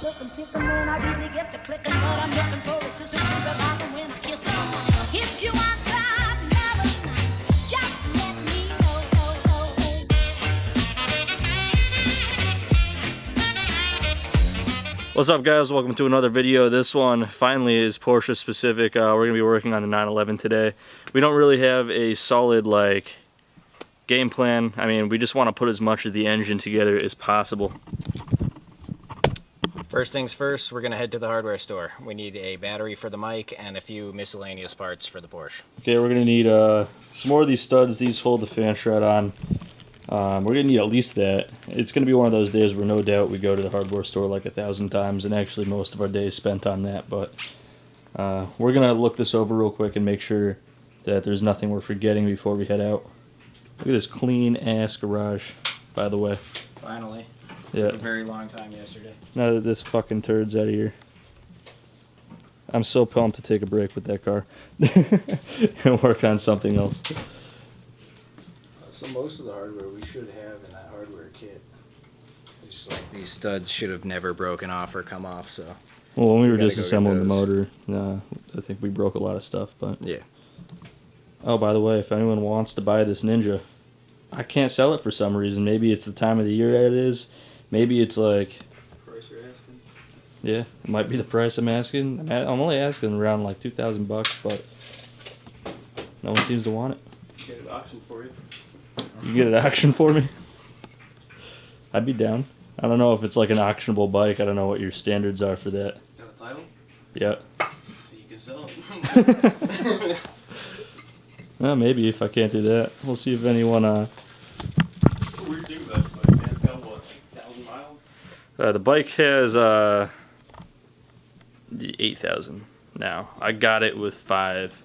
Looking, picking when I really get to clicking, but I'm looking for a sister to revive and win a kiss. If you want some love, just let me know. What's up, guys? Welcome to another video. This one finally is Porsche specific. We're going to be working on the 911 today. We don't really have a solid game plan. I mean, we just want to put as much of the engine together as possible. First things first, we're going to head to the hardware store. We need a battery for the mic and a few miscellaneous parts for the Porsche. Okay, we're going to need some more of these studs. These hold the fan shroud on. We're going to need at least that. It's going to be one of those days where no doubt we go to the hardware store like 1,000 times, and actually most of our day is spent on that. But we're going to look this over real quick and make sure that there's nothing we're forgetting before we head out. Look at this clean-ass garage, by the way. Finally. Yeah. Took a very long time yesterday. Now that this fucking turd's out of here. I'm so pumped to take a break with that car and work on something else. So most of the hardware we should have in that hardware kit. Just like these studs should have never broken off or come off, so. Well, when we were disassembling the motor, I think we broke a lot of stuff, but. Yeah. Oh, by the way, if anyone wants to buy this Ninja, I can't sell it for some reason. Maybe it's the time of the year it is. Maybe it's like. Price you're asking? Yeah, it might be the price I'm asking. I'm only asking around like $2,000, but no one seems to want it. Get it auction for you. You get an auction for me? I'd be down. I don't know if it's like an auctionable bike. I don't know what your standards are for that. Got a title? Yeah. So you can sell it. Well, maybe if I can't do that. We'll see if anyone... What's the weird thing about it? Like, it's got what, like 1,000 miles? the bike has 8,000 now. I got it with 5.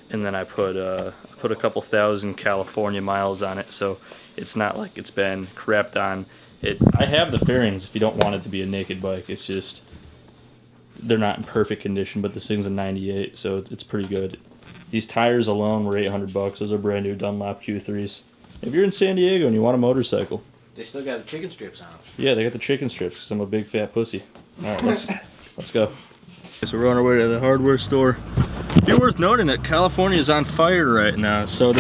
And then I put a couple thousand California miles on it, so it's not like it's been crapped on. I have the fairings if you don't want it to be a naked bike. It's just they're not in perfect condition, but this thing's a 98, so it's pretty good. These tires alone were $800. Those are brand new Dunlop Q3s. If you're in San Diego and you want a motorcycle, They still got the chicken strips on them. yeah, they got the chicken strips because I'm a big fat pussy. All right, let's go. So we're on our way to the hardware store. It'd be worth noting that California is on fire right now, so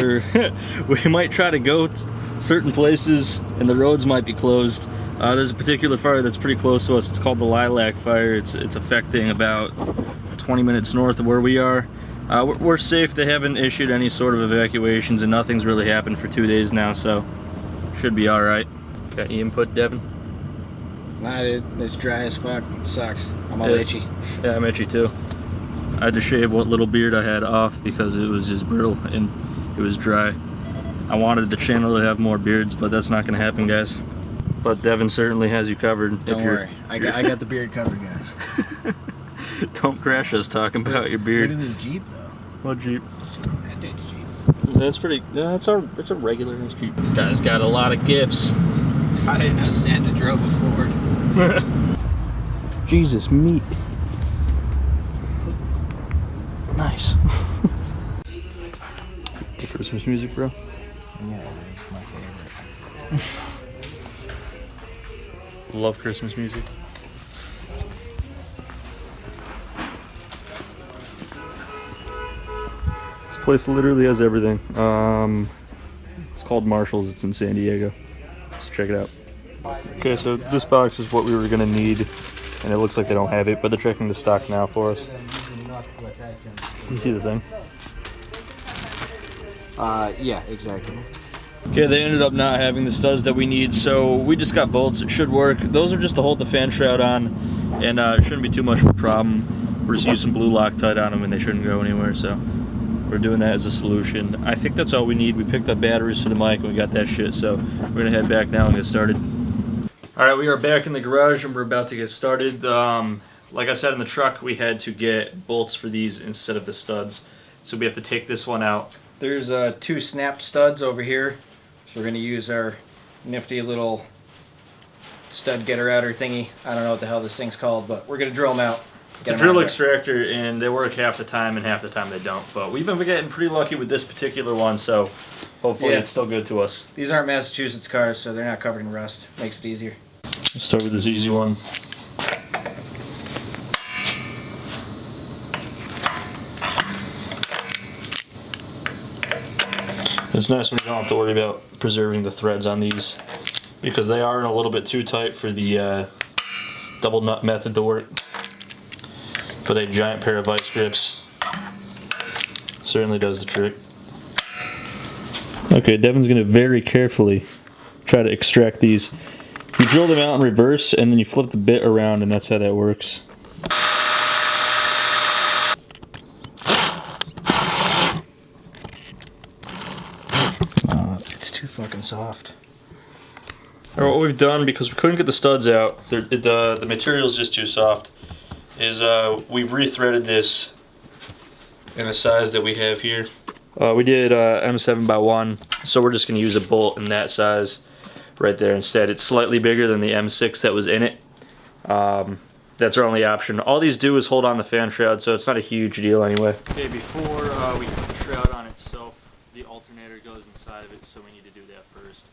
we might try to go to certain places and the roads might be closed. There's a particular fire that's pretty close to us. It's called the Lilac Fire. It's affecting about 20 minutes north of where we are. We're safe. They haven't issued any sort of evacuations and nothing's really happened for 2 days now, so should be all right. Got any input, Devin? Nah, it's dry as fuck. It sucks. I'm all itchy. Yeah, I'm itchy too. I had to shave what little beard I had off because it was just brittle and it was dry. I wanted the channel to have more beards, but that's not going to happen, guys. But Devin certainly has you covered. Don't worry. I got the beard covered, guys. Don't crash us talking about your beard. Look at this Jeep, though. What Jeep? That dude's Jeep. That's pretty. It's a regular Jeep. This guy's got a lot of gifts. I didn't know Santa drove a Ford. Jesus, meat. Nice. The Christmas music, bro. Yeah, my favorite. Love Christmas music. This place literally has everything. It's called Marshall's. It's in San Diego. So check it out. Okay, so this box is what we were gonna need, and it looks like they don't have it, but they're checking the stock now for us. You see the thing? Yeah, exactly. Okay, they ended up not having the studs that we need, so we just got bolts. It should work. Those are just to hold the fan shroud on, and it shouldn't be too much of a problem. We're just using blue Loctite on them, and they shouldn't go anywhere, so we're doing that as a solution. I think that's all we need. We picked up batteries for the mic, and we got that shit, so we're gonna head back now and get started. All right, we are back in the garage, and we're about to get started. Like I said in the truck, we had to get bolts for these instead of the studs, so we have to take this one out. There's 2 snapped studs over here. So we're going to use our nifty little stud getter outer thingy. I don't know what the hell this thing's called, but we're going to drill them out. It's a drill extractor, and they work half the time, and half the time they don't. But we've been getting pretty lucky with this particular one, so hopefully it's still good to us. These aren't Massachusetts cars, so they're not covered in rust. Makes it easier. Let's start with this easy one. It's nice when you don't have to worry about preserving the threads on these, because they are a little bit too tight for the double nut method to work. But a giant pair of vice grips certainly does the trick. Okay, Devin's going to very carefully try to extract these. You drill them out in reverse and then you flip the bit around, and that's how that works. It's too fucking soft. Alright, what we've done, because we couldn't get the studs out, the material's just too soft, is we've rethreaded this in a size that we have here. We did M7x1, so we're just going to use a bolt in that size right there instead. It's slightly bigger than the M6 that was in it. That's our only option. All these do is hold on the fan shroud, so it's not a huge deal anyway. Okay, before we put the shroud on itself, the alternator goes inside of it, so we need to do that first.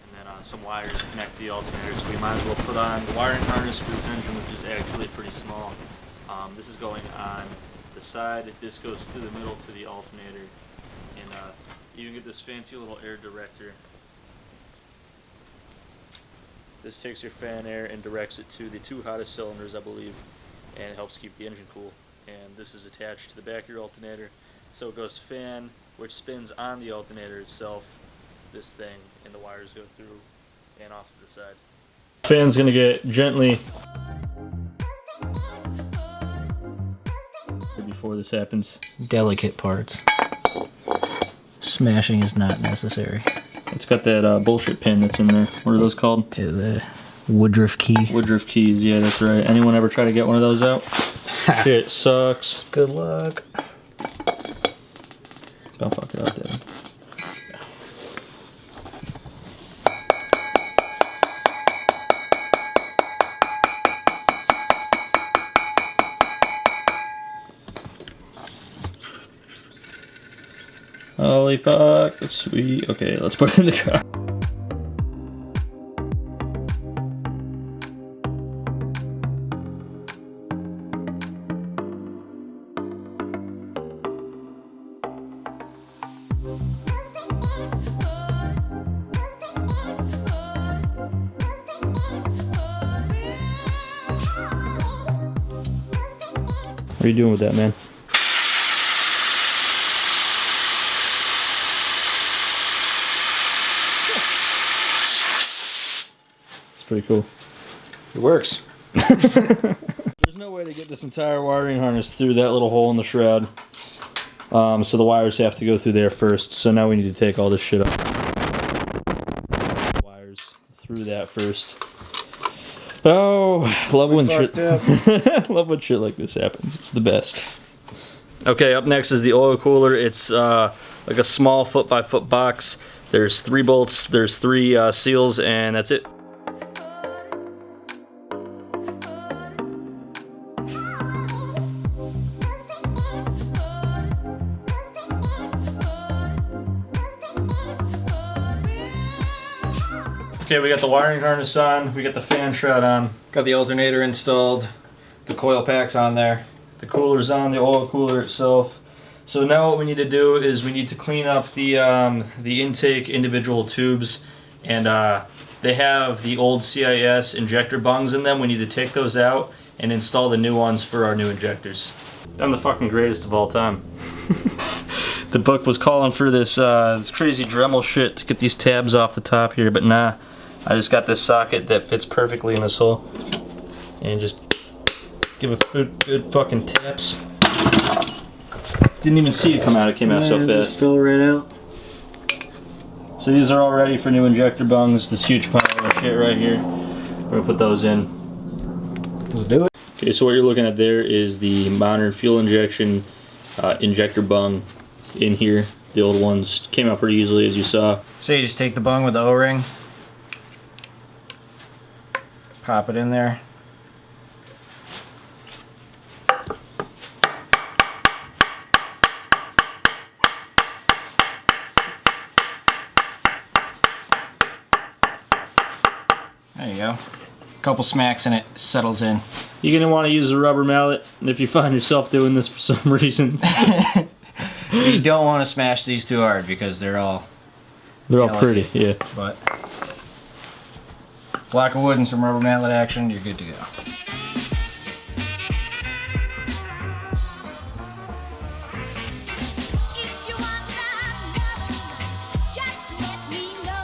And then some wires connect the alternator, so we might as well put on the wiring harness for this engine, which is actually pretty small. This is going on the side. This goes through the middle to the alternator. And you can get this fancy little air director. This takes your fan air and directs it to the 2 hottest cylinders, I believe, and it helps keep the engine cool. And this is attached to the back of your alternator, so it goes fan, which spins on the alternator itself, this thing, and the wires go through and off to the side. Fan's gonna get gently before this happens. Delicate parts. Smashing is not necessary. It's got that bullshit pin that's in there. What are those called? The Woodruff key. Woodruff keys, yeah, that's right. Anyone ever try to get one of those out? Shit sucks. Good luck. Don't fuck it up, Devin. Holy fuck, that's sweet. Okay, let's put it in the car. What are you doing with that, man? Pretty cool. It works. There's no way to get this entire wiring harness through that little hole in the shroud. So the wires have to go through there first. So now we need to take all this shit off. Wires through that first. Oh, love when shit love when shit like this happens. It's the best. Okay, up next is the oil cooler. It's like a small foot-by-foot box. There's 3 bolts, there's 3 seals, and that's it. Okay, we got the wiring harness on, we got the fan shroud on. Got the alternator installed, the coil pack's on there. The cooler's on, the oil cooler itself. So now what we need to do is we need to clean up the intake individual tubes, and they have the old CIS injector bungs in them. We need to take those out and install the new ones for our new injectors. I'm the fucking greatest of all time. The book was calling for this crazy Dremel shit to get these tabs off the top here, but nah. I just got this socket that fits perfectly in this hole, and just give it good fucking taps. Didn't even see it come out, it came out so fast. Still right out. So these are all ready for new injector bungs, this huge pile of shit right here. We're gonna put those in. Let's do it. Okay, so what you're looking at there is the modern fuel injection injector bung in here. The old ones came out pretty easily, as you saw. So you just take the bung with the O-ring, pop it in there. There you go. A couple smacks and it settles in. You're gonna want to use a rubber mallet if you find yourself doing this for some reason. You don't want to smash these too hard because they're all They're all delicate, pretty, yeah. But block of wood and some rubber mallet action, you're good to go. If you want some lovin', just let me know.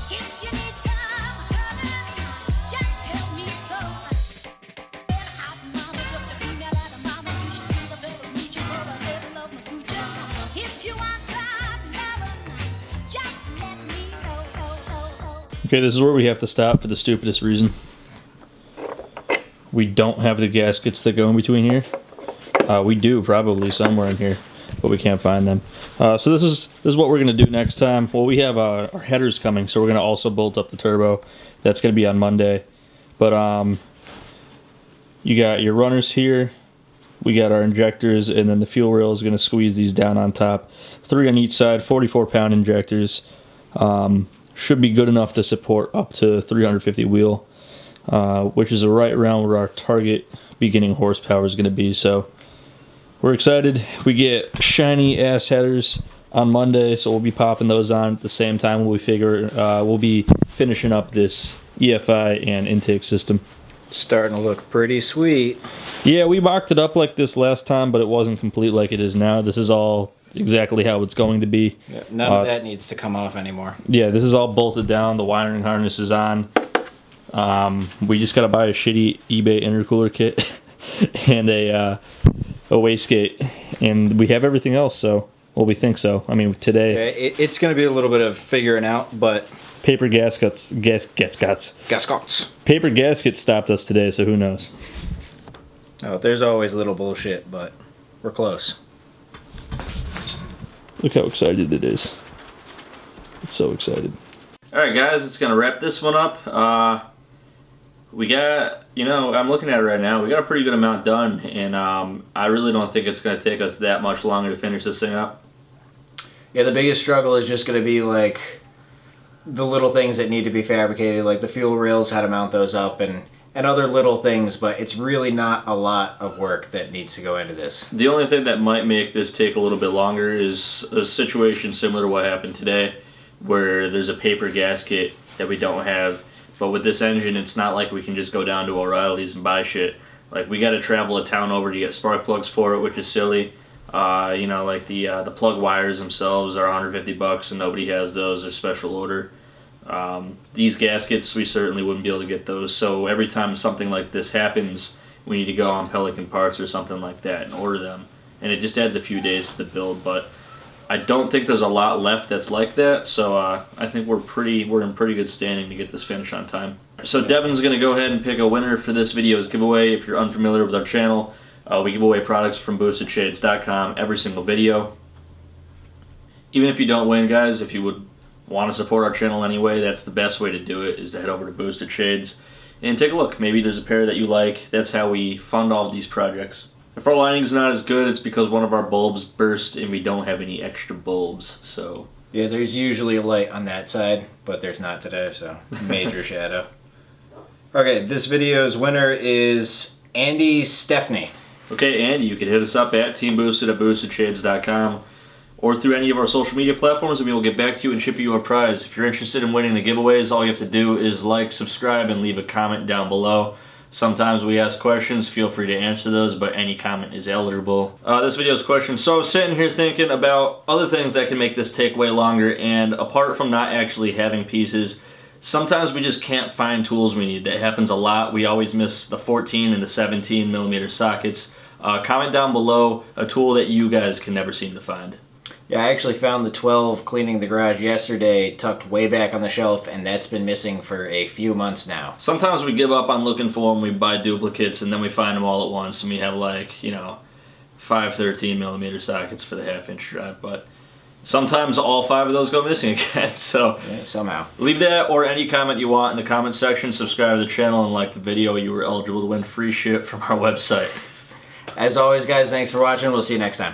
If you need some lovin', just tell me so. Hot mama, just a female at a mama. You should see the fellas meet you for a little love my scoocher. If you want some lovin', just let me know. Okay, this is where we have to stop for the stupidest reason. We don't have the gaskets that go in between here. We do probably somewhere in here, but we can't find them. So this is what we're gonna do next time. Well, we have our headers coming, so we're gonna also bolt up the turbo. That's gonna be on Monday. But you got your runners here. We got our injectors, and then the fuel rail is gonna squeeze these down on top. 3 on each side, 44-pound injectors. Should be good enough to support up to 350 wheel, which is right around where our target beginning horsepower is gonna be. So we're excited. We get shiny ass headers on Monday, so we'll be popping those on at the same time. We'll be finishing up this EFI and intake system. Starting to look pretty sweet. Yeah, we mocked it up like this last time, but it wasn't complete like it is now. This is all exactly how it's going to be. Yeah, none of that needs to come off anymore. Yeah, this is all bolted down. The wiring harness is on. We just gotta buy a shitty eBay intercooler kit and a wastegate, and we have everything else. So, well, we think so. I mean, today It's going to be a little bit of figuring out, but paper gaskets. Paper gaskets stopped us today, so who knows? Oh, there's always a little bullshit, but we're close. Look how excited it is. It's so excited. Alright guys, it's gonna wrap this one up. We got, I'm looking at it right now, we got a pretty good amount done, and I really don't think it's gonna take us that much longer to finish this thing up. Yeah, the biggest struggle is just going to be like the little things that need to be fabricated, like the fuel rails, how to mount those up, and other little things, but it's really not a lot of work that needs to go into this. The only thing that might make this take a little bit longer is a situation similar to what happened today, where there's a paper gasket that we don't have. But with this engine, it's not like we can just go down to O'Reilly's and buy shit. Like, we got to travel a town over to get spark plugs for it, which is silly. Like the plug wires themselves are 150 bucks, and nobody has those. They're special order. These gaskets, we certainly wouldn't be able to get those. So every time something like this happens, we need to go on Pelican Parts or something like that and order them. And it just adds a few days to the build, but I don't think there's a lot left that's like that, so I think we're in pretty good standing to get this finished on time. So Devin's going to go ahead and pick a winner for this video's giveaway. If you're unfamiliar with our channel, we give away products from BoostedShades.com every single video. Even if you don't win, guys, if you would want to support our channel anyway, that's the best way to do it, is to head over to Boosted Shades and take a look. Maybe there's a pair that you like. That's how we fund all of these projects. If our lighting's not as good, it's because one of our bulbs burst and we don't have any extra bulbs, so. Yeah, there's usually a light on that side, but there's not today, so major shadow. Okay, this video's winner is Andy Stepney. Okay, Andy, you can hit us up at Teamboosted at BoostedShades.com or through any of our social media platforms, and we will get back to you and ship you a prize. If you're interested in winning the giveaways, all you have to do is like, subscribe, and leave a comment down below. Sometimes we ask questions, feel free to answer those, but any comment is eligible. This video's question. So I was sitting here thinking about other things that can make this take way longer, and apart from not actually having pieces, sometimes we just can't find tools we need. That happens a lot. We always miss the 14 and the 17 millimeter sockets. Comment down below a tool that you guys can never seem to find. Yeah, I actually found the 12 cleaning the garage yesterday, tucked way back on the shelf, and that's been missing for a few months now. Sometimes we give up on looking for them, we buy duplicates, and then we find them all at once, and we have like, 5 13 millimeter sockets for the 1/2-inch drive, but sometimes all 5 of those go missing again, so yeah, somehow. Leave that or any comment you want in the comment section, subscribe to the channel, and like the video. You were eligible to win free shit from our website. As always, guys, thanks for watching. We'll see you next time.